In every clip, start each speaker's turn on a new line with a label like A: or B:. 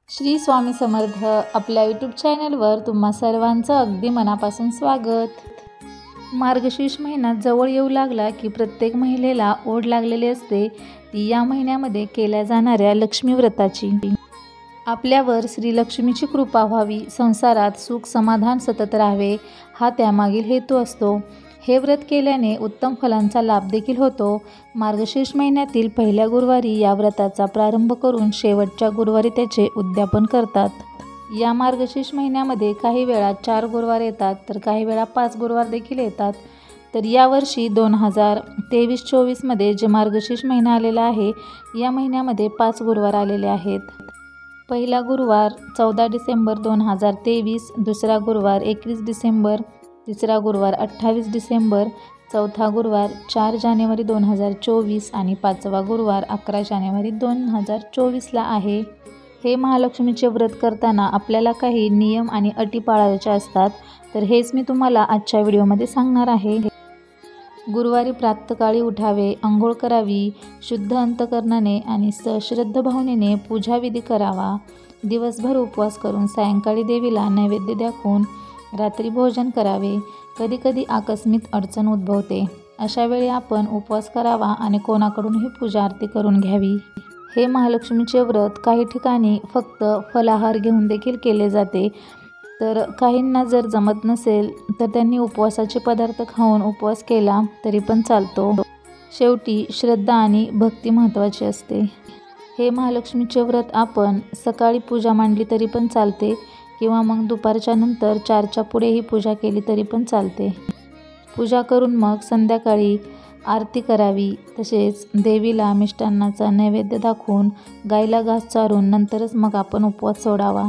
A: श्री स्वामी समर्थ आपल्या यूट्यूब चॅनलवर तुम्हा सर्वांचं अगदी मनापासून स्वागत। मार्गशीर्ष महिना जवळ येऊ लागला की प्रत्येक महिलेला ओढ लागलेली असते ती या महिन्यामध्ये केल्या जाणाऱ्या लक्ष्मी व्रताची। आपल्यावर श्री लक्ष्मीची कृपा व्हावी, संसारात सुख समाधान सतत राहावे हा त्यामागील हेतू असतो। हे व्रत केल्याने उत्तम फलांचा लाभ देखील होतो। मार्गशीर्ष महिन्यातील पहिल्या गुरुवारी या व्रताचा प्रारंभ करून शेवटच्या गुरुवारी त्याचे उद्यापन करतात। या मार्गशीर्ष महिन्यामध्ये काही वेळा 4 गुरुवार येतात तर काही वेळा 5 गुरुवार देखील येतात। तर यावर्षी 2023-24 मध्ये जे मार्गशीर्ष महिना आलेला आहे या महिन्यामध्ये 5 गुरुवार आलेले आहेत। पहिला गुरुवार 14 डिसेंबर 2023, दुसरा गुरुवार 21 डिसेंबर, तिसरा गुरुवार 28 डिसेंबर, चौथा गुरुवार 4 जानेवारी 2024 आणि 5वा गुरुवार 11 जानेवारी 2024ला आहे। हे महालक्ष्मीचे व्रत करताना आपल्याला काही नियम आणि अटी पाळायच्या असतात, तर हेच मी तुम्हाला आजच्या व्हिडिओमध्ये सांगणार आहे। गुरुवारी प्रातःकाळी उठावे, अंघोळ करावी, शुद्ध अंतकरणाने आणि सश्रद्ध भावनेने पूजाविधी करावा। दिवसभर उपवास करून सायंकाळी देवीला नैवेद्य दाखवून रात्री भोजन करावे। कधीकधी आकस्मिक अडचण उद्भवते, अशा वेळी आपण उपवास करावा आणि कोणाकडूनही पूजा आरती करून घ्यावी। हे महालक्ष्मीचे व्रत काही ठिकाणी फक्त फलाहार घेऊन देखील केले जाते, तर काहींना जर जमत नसेल तर त्यांनी उपवासाचे पदार्थ खाऊन उपवास केला तरी पण चालतो। शेवटी श्रद्धा आणि भक्ती महत्त्वाची असते। हे महालक्ष्मीचे व्रत आपण सकाळी पूजा मांडली तरी पण चालते किंवा मग दुपारच्या नंतर 4च्या पुढेही पूजा केली तरी पण चालते। पूजा करून मग संध्याकाळी आरती करावी, तसेच देवीला मिष्टान्नाचा नैवेद्य दाखवून गाईला घास चारून नंतरच मग आपण उपवास सोडावा।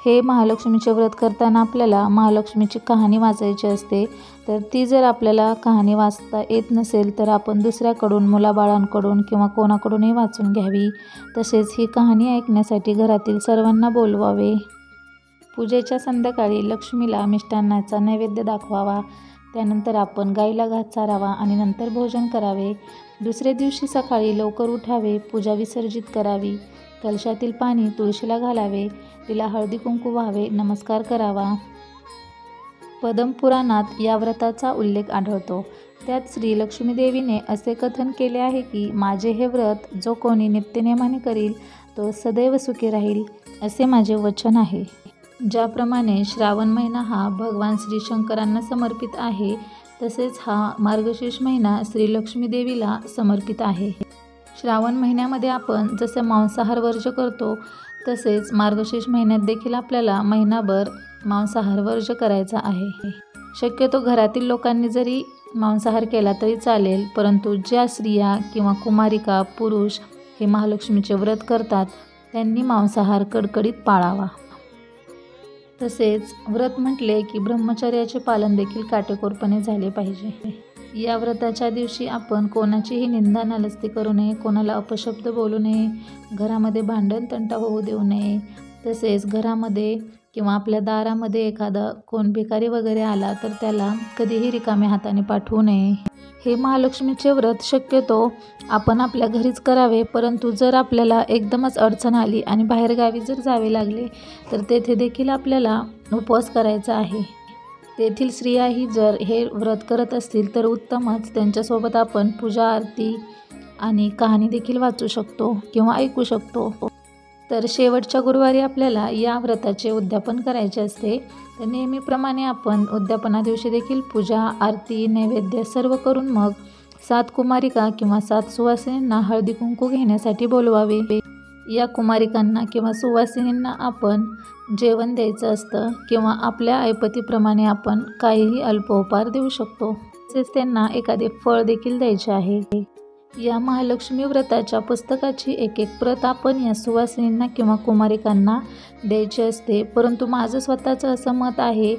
A: हे महालक्ष्मीचे व्रत करताना आपल्याला महालक्ष्मीची कहाणी वाचायची असते, तर ती जर आपल्याला कहाणी वाचता येत नसेल तर आपण दुसऱ्याकडून, मुलाबाळांकडून किंवा कोणाकडूनही वाचून घ्यावी। तसेच ही कहाणी ऐकण्यासाठी घरातील सर्वांना बोलवावे। पूजेच्या संध्याकाळी लक्ष्मीला मिष्टान्नाचा नैवेद्य दाखवावा, त्यानंतर आपण गाईला घास चारावा आणि नंतर भोजन करावे। दुसऱ्या दिवशी सकाळी लवकर उठावे, पूजा विसर्जित करावी, कलशातील पाणी तुळशीला घालावे, तिला हळदी कुंकू व्हावे, नमस्कार करावा। पद्मपुराणात या व्रताचा उल्लेख आढळतो। त्यात श्री लक्ष्मी देवीने असे कथन केले आहे की माझे हे व्रत जो कोणी नित्यनेमाने करील तो सदैव सुखी राहील, असे माझे वचन आहे। ज्याप्रमाणे श्रावण महिना हा भगवान श्री शंकरांना समर्पित आहे, तसेच हा मार्गशीर्ष महिना श्री लक्ष्मी देवीला समर्पित आहे। श्रावण महिन्यामध्ये आपण जसं मांसाहार वर्ज्य करतो तसेच मार्गशीर्ष महिन्यात देखील आपल्याला महिनाभर मांसाहार वर्ज्य करायचा आहे। शक्यतो घरातील लोकांनी जरी मांसाहार केला तरी चालेल, परंतु ज्या स्त्रिया किंवा कुमारिका, पुरुष हे महालक्ष्मीचे व्रत करतात त्यांनी मांसाहार कडकडीत पाळावा। तसेच व्रत म्हटले की ब्रह्मचर्याचे पालन देखील काटेकोरपणे झाले पाहिजे। या व्रताच्या दिवशी आपण कोणाचीही निंदा नालस्ती करू नये, कोणाला अपशब्द बोलू नये, घरामध्ये भांडण तंटा होऊ देऊ नये। तसेच घरामध्ये किंवा आपल्या दारामध्ये एखादा कोण भिकारी वगैरे आला तर त्याला कधीही रिकाम्या हाताने पाठवू नये। हे महालक्ष्मीचे व्रत शक्यतो आपण आपल्या घरीच करावे, परंतु जर आपल्याला एकदमच अडचण आली आणि बाहेरगावी जर जावे लागले तर तेथे देखील आपल्याला उपवास करायचा आहे। तेथील स्त्रियाही जर हे व्रत करत असतील तर उत्तमच, त्यांच्यासोबत आपण पूजा आरती आणि कहाणी देखील वाचू शकतो किंवा ऐकू शकतो। तर शेवटच्या गुरुवारी आपल्याला या व्रताचे उद्यापन करायचे असते, तर नेहमीप्रमाणे आपण उद्यापना दिवशी देखील पूजा आरती नैवेद्य सर्व करून मग 7 कुमारिका किंवा 7 सुवासिनींना हळदी कुंकू घेण्यासाठी बोलवावे। या कुमारिकांना किंवा सुवासिनींना आपण जेवण द्यायचं असतं किंवा आपल्या ऐपतीप्रमाणे आपण काहीही अल्पोपहार देऊ शकतो, तसेच त्यांना एखादे फळ देखील द्यायचे आहे। या महालक्ष्मी व्रताच्या पुस्तकाची एक प्रत आपण या सुवासिनींना किंवा कुमारिकांना द्यायची असते, परंतु माझं स्वतःचं असं मत आहे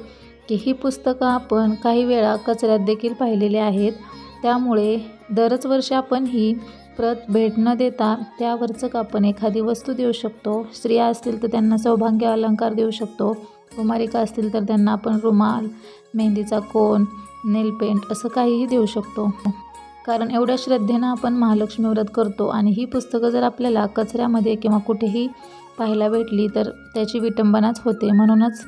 A: की ही पुस्तकं आपण काही वेळा कचऱ्यात देखील पाहिलेली आहेत, त्यामुळे दरच वर्षी आपण ही प्रत भेट न देता त्यावरचं आपण एखादी वस्तू देऊ शकतो। स्त्रिया असतील तर त्यांना सौभाग्य अलंकार देऊ शकतो, कुमारिका असतील तर त्यांना आपण रुमाल, मेहंदीचा कोन, नेलपेंट असं काहीही देऊ शकतो। कारण एवढ्या श्रद्धेनं आपण महालक्ष्मी व्रत करतो आणि ही पुस्तकं जर आपल्याला कचऱ्यामध्ये किंवा कुठेही पाहायला भेटली तर त्याची विटंबनाच होते, म्हणूनच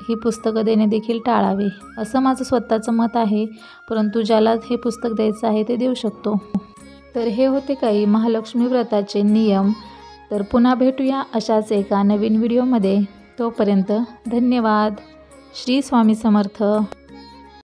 A: ही पुस्तकं देणे देखील टाळावे असं माझं स्वतःचं मत आहे. परंतु ज्याला हे पुस्तक द्यायचं आहे ते देऊ शकतो. तर हे होते काही महालक्ष्मी व्रताचे नियम. तर पुन्हा भेटूया अशाच एका नवीन व्हिडिओमध्ये. तोपर्यंत धन्यवाद. श्री स्वामी समर्थ.